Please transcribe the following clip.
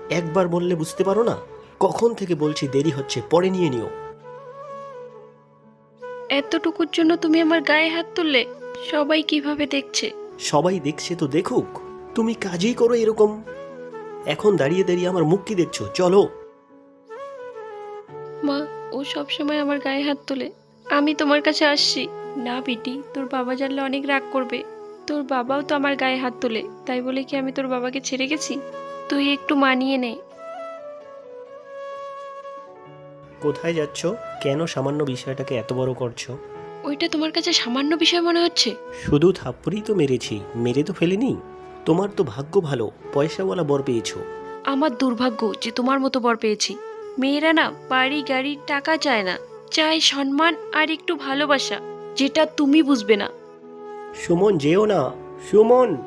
একবার বললে বুঝতে পারো না? কখন থেকে বলছি দেরি হচ্ছে, পরে নিয়ে নিও। এতটুকুর জন্য তুমি আমার গায়ে হাত তুললে? সবাই কিভাবে দেখছে? সবাই দেখছে তো দেখুক, তুমি কাজই করো এরকম। এখন দাঁড়িয়ে দাঁড়িয়ে আমার মুখ কি দেখছো? চলো। মা, ও সব সময় আমার গায়ে হাত তোলে। আমি তোমার কাছে আসছি। না বিটি, তোর বাবা জানলে অনেক রাগ করবে। তোর বাবাও তো আমার গায়ে হাত তোলে, তাই বলে কি আমি তোর বাবাকে ছেড়ে গেছি? তুই একটু মানিয়ে নে। কোথায় যাচ্ছ? কেন সামান্য বিষয়টাকে এত বড় করছো? ওইটা তোমার কাছে সামান্য বিষয় মনে হচ্ছে? শুধু থাপ্পড়ই তো মেরেছি, মেরে তো ফেলিনি। তোমার তো ভাগ্য ভালো, পয়সাওয়ালা বর পেয়েছো। আমার দুর্ভাগ্য যে তোমার মতো বর পেয়েছি। মেয়েরা না বাড়ি গাড়ি টাকা চায় না, চায় সম্মান আর একটু ভালোবাসা, যেটা তুমি বুঝবে না। সুমন, যেও না। সুমন।